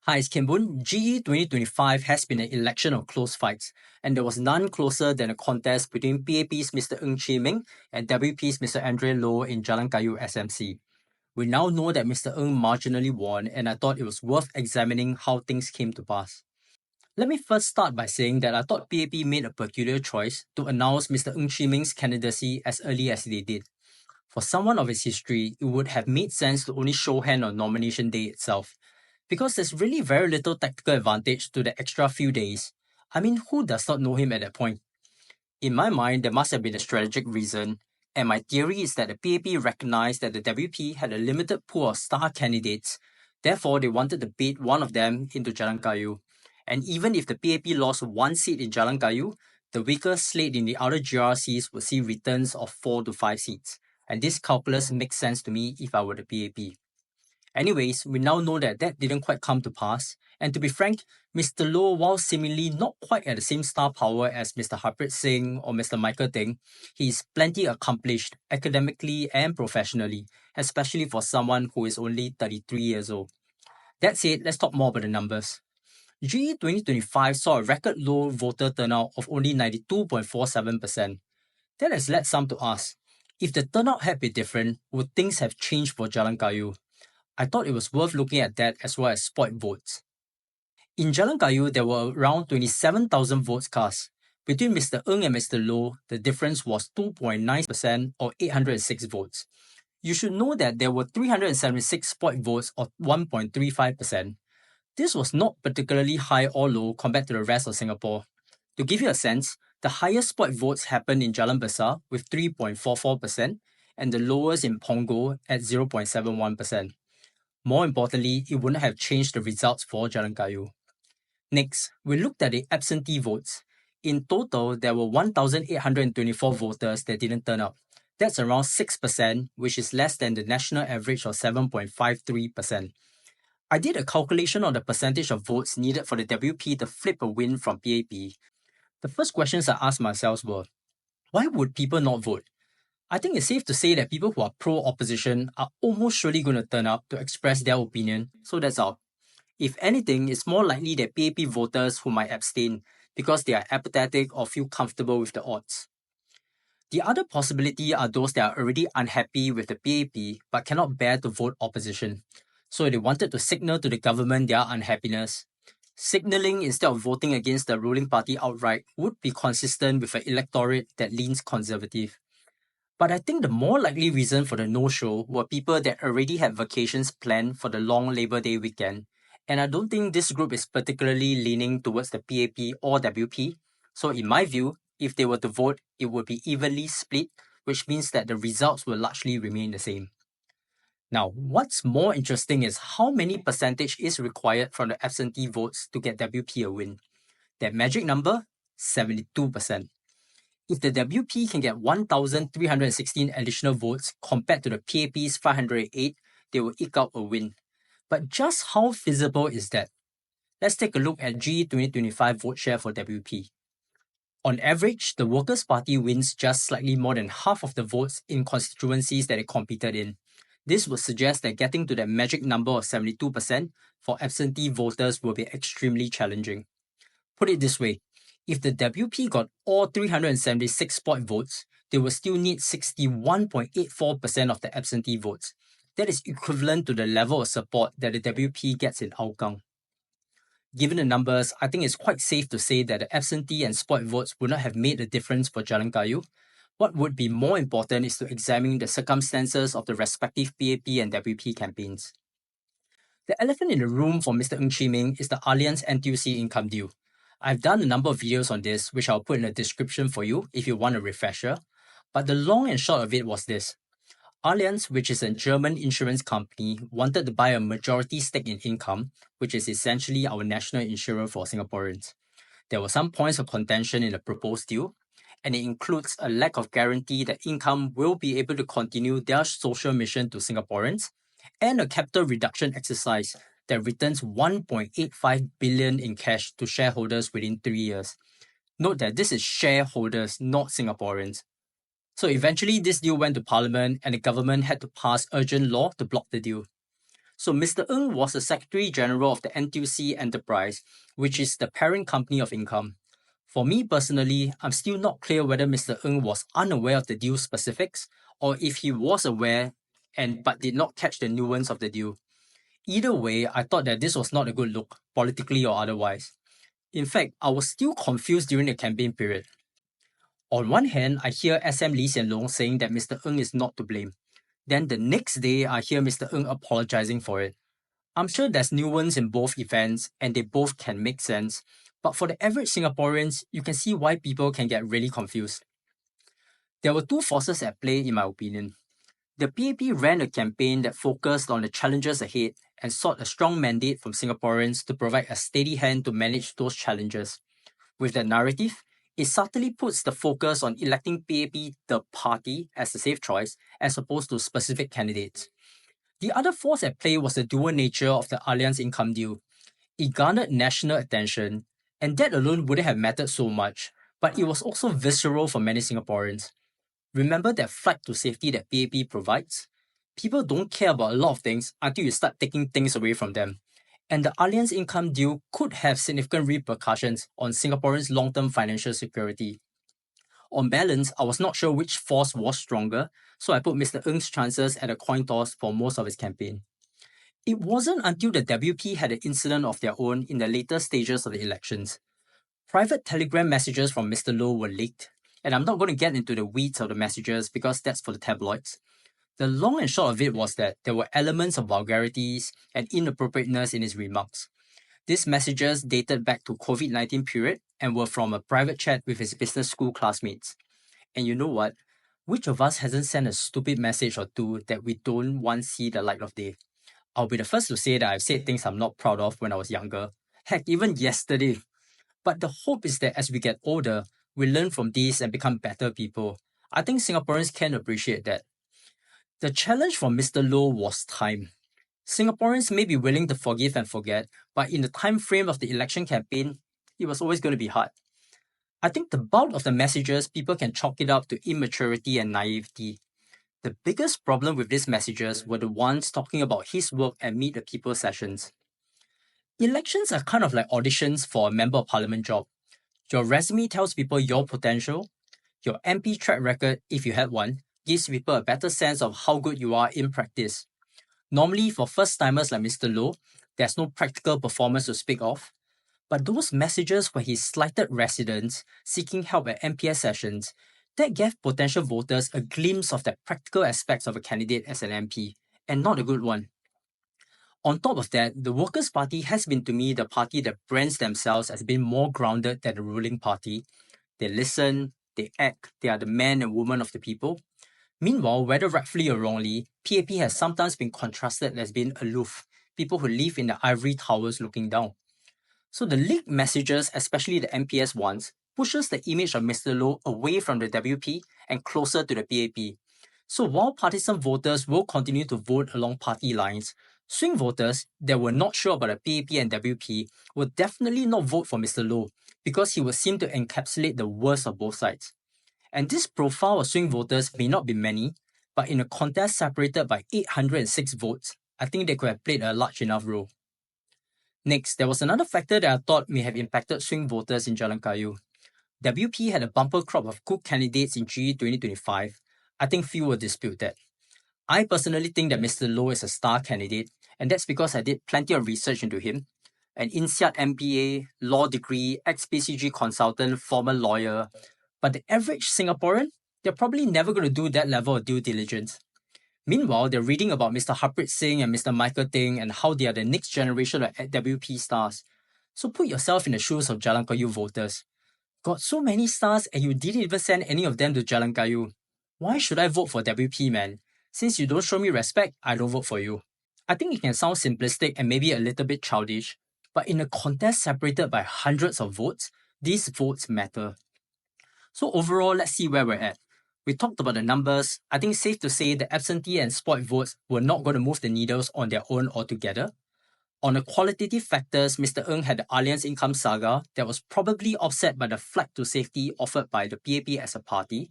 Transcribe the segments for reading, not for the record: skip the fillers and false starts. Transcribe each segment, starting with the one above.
Hi, it's Kimbun. GE2025 has been an election of close fights, and there was none closer than a contest between PAP's Mr. Meng and WP's Mr. Andre Low in Jalan Kayu SMC. We now know that Mr. Ng marginally won, and I thought it was worth examining how things came to pass. Let me first start by saying that I thought PAP made a peculiar choice to announce Mr. Meng's candidacy as early as they did. For someone of his history, it would have made sense to only show hand on nomination day itself, because there's really very little tactical advantage to the extra few days. I mean, who does not know him at that point? In my mind, there must have been a strategic reason, and my theory is that the PAP recognized that the WP had a limited pool of star candidates, therefore they wanted to bait one of them into Jalan Kayu. And even if the PAP lost one seat in Jalan Kayu, the weaker slate in the other GRCs would see returns of 4 to 5 seats. And this calculus makes sense to me if I were the PAP. Anyways, we now know that that didn't quite come to pass, and to be frank, Mr. Low, while seemingly not quite at the same star power as Mr. Harpreet Singh or Mr. Michael Ting, he is plenty accomplished academically and professionally, especially for someone who is only 33 years old. That said, let's talk more about the numbers. GE 2025 saw a record low voter turnout of only 92.47%. That has led some to ask, if the turnout had been different, would things have changed for Jalan Kayu? I thought it was worth looking at that as well as spoilt votes. In Jalan Kayu, there were around 27,000 votes cast. Between Mr. Ng and Mr. Low, the difference was 2.9% or 806 votes. You should know that there were 376 spoilt votes or 1.35%. This was not particularly high or low compared to the rest of Singapore. To give you a sense, the highest spoilt votes happened in Jalan Besar with 3.44% and the lowest in Punggol at 0.71%. More importantly, it wouldn't have changed the results for Jalan Kayu. Next, we looked at the absentee votes. In total, there were 1,824 voters that didn't turn up. That's around 6%, which is less than the national average of 7.53%. I did a calculation on the percentage of votes needed for the WP to flip a win from PAP. The first questions I asked myself were, why would people not vote? I think it's safe to say that people who are pro-opposition are almost surely going to turn up to express their opinion, so that's out. If anything, it's more likely that PAP voters who might abstain because they are apathetic or feel comfortable with the odds. The other possibility are those that are already unhappy with the PAP but cannot bear to vote opposition, so they wanted to signal to the government their unhappiness. Signaling instead of voting against the ruling party outright would be consistent with an electorate that leans conservative. But I think the more likely reason for the no-show were people that already had vacations planned for the long Labor Day weekend, and I don't think this group is particularly leaning towards the PAP or WP, so in my view, if they were to vote, it would be evenly split, which means that the results will largely remain the same. Now, what's more interesting is how many percentage is required from the absentee votes to get WP a win. That magic number? 72%. If the WP can get 1,316 additional votes compared to the PAP's 508, they will eke out a win. But just how feasible is that? Let's take a look at GE2025 vote share for WP. On average, the Workers' Party wins just slightly more than half of the votes in constituencies that it competed in. This would suggest that getting to that magic number of 72% for absentee voters will be extremely challenging. Put it this way, if the WP got all 376 spoilt votes, they will still need 61.84% of the absentee votes. That is equivalent to the level of support that the WP gets in Hougang. Given the numbers, I think it's quite safe to say that the absentee and spoilt votes would not have made a difference for Jalan Kayu. What would be more important is to examine the circumstances of the respective PAP and WP campaigns. The elephant in the room for Mr. Meng is the Allianz-Income deal. I've done a number of videos on this, which I'll put in the description for you if you want a refresher. But the long and short of it was this. Allianz, which is a German insurance company, wanted to buy a majority stake in Income, which is essentially our national insurer for Singaporeans. There were some points of contention in the proposed deal, and it includes a lack of guarantee that Income will be able to continue their social mission to Singaporeans, and a capital reduction exercise that returns 1.85 billion in cash to shareholders within 3 years. Note that this is shareholders, not Singaporeans. So eventually this deal went to Parliament and the government had to pass urgent law to block the deal. So Mr. Ng was the Secretary General of the NTUC Enterprise, which is the parent company of Income. For me personally, I'm still not clear whether Mr. Ng was unaware of the deal specifics or if he was aware but did not catch the nuance of the deal. Either way, I thought that this was not a good look, politically or otherwise. In fact, I was still confused during the campaign period. On one hand, I hear SM Lee Hsien Loong saying that Mr. Ng is not to blame. Then the next day, I hear Mr. Ng apologizing for it. I'm sure there's nuance in both events and they both can make sense, but for the average Singaporeans, you can see why people can get really confused. There were two forces at play, in my opinion. The PAP ran a campaign that focused on the challenges ahead and sought a strong mandate from Singaporeans to provide a steady hand to manage those challenges. With that narrative, it subtly puts the focus on electing PAP the party as the safe choice as opposed to specific candidates. The other force at play was the dual nature of the Allianz-Income deal. It garnered national attention, and that alone wouldn't have mattered so much, but it was also visceral for many Singaporeans. Remember that flight to safety that PAP provides? People don't care about a lot of things until you start taking things away from them. And the Allianz-Income deal could have significant repercussions on Singaporeans' long-term financial security. On balance, I was not sure which force was stronger, so I put Mr. Ng's chances at a coin toss for most of his campaign. It wasn't until the WP had an incident of their own in the later stages of the elections. Private telegram messages from Mr. Low were leaked, and I'm not going to get into the weeds of the messages because that's for the tabloids. The long and short of it was that there were elements of vulgarities and inappropriateness in his remarks. These messages dated back to COVID-19 period and were from a private chat with his business school classmates. And you know what? Which of us hasn't sent a stupid message or two that we don't want see the light of day? I'll be the first to say that I've said things I'm not proud of when I was younger. Heck, even yesterday. But the hope is that as we get older, we learn from these and become better people. I think Singaporeans can appreciate that. The challenge for Mr. Low was time. Singaporeans may be willing to forgive and forget, but in the time frame of the election campaign, it was always going to be hard. I think the bulk of the messages, people can chalk it up to immaturity and naivety. The biggest problem with these messages were the ones talking about his work and Meet the People sessions. Elections are kind of like auditions for a Member of Parliament job. Your resume tells people your potential. Your MP track record, if you had one, gives people a better sense of how good you are in practice. Normally, for first-timers like Mr. Low, there's no practical performance to speak of. But those messages where he slighted residents seeking help at MPS sessions, that gave potential voters a glimpse of the practical aspects of a candidate as an MP, and not a good one. On top of that, the Workers' Party has been to me the party that brands themselves as being more grounded than the ruling party. They listen, they act, they are the men and women of the people. Meanwhile, whether rightfully or wrongly, PAP has sometimes been contrasted as being aloof, people who live in the ivory towers looking down. So the leaked messages, especially the MPS ones, pushes the image of Mr. Low away from the WP and closer to the PAP. So while partisan voters will continue to vote along party lines, swing voters that were not sure about the PAP and WP will definitely not vote for Mr. Low because he will seem to encapsulate the worst of both sides. And this profile of swing voters may not be many, but in a contest separated by 806 votes, I think they could have played a large enough role. Next, there was another factor that I thought may have impacted swing voters in Jalan Kayu. WP had a bumper crop of good candidates in GE2025. I think few will dispute that. I personally think that Mr. Low is a star candidate, and that's because I did plenty of research into him. An INSEAD MBA, law degree, ex-BCG consultant, former lawyer. But the average Singaporean, they're probably never going to do that level of due diligence. Meanwhile, they're reading about Mr. Harpreet Singh and Mr. Michael Ting and how they are the next generation of WP stars. So put yourself in the shoes of Jalan Kayu voters. Got so many stars and you didn't even send any of them to Jalan Kayu. Why should I vote for WP, man? Since you don't show me respect, I don't vote for you. I think it can sound simplistic and maybe a little bit childish, but in a contest separated by hundreds of votes, these votes matter. So overall, let's see where we're at. We talked about the numbers. I think it's safe to say the absentee and spoilt votes were not going to move the needles on their own altogether. On the qualitative factors, Mr. Ng had the Allianz-Income Saga that was probably offset by the flight to safety offered by the PAP as a party.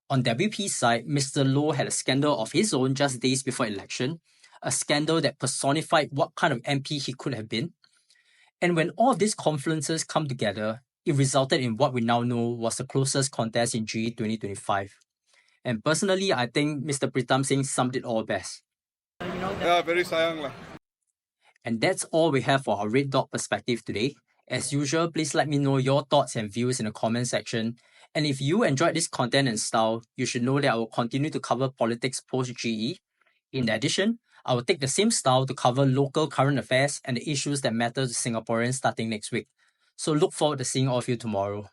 On WP's side, Mr. Low had a scandal of his own just days before election. a scandal that personified what kind of MP he could have been. And when all of these confluences come together, it resulted in what we now know was the closest contest in GE 2025. And personally, I think Mr. Pritam Singh summed it all best. Yeah, very sayang lah. And that's all we have for our Red Dot perspective today. As usual, please let me know your thoughts and views in the comment section. And if you enjoyed this content and style, you should know that I will continue to cover politics post-GE. In addition, I will take the same style to cover local current affairs and the issues that matter to Singaporeans starting next week. So look forward to seeing all of you tomorrow.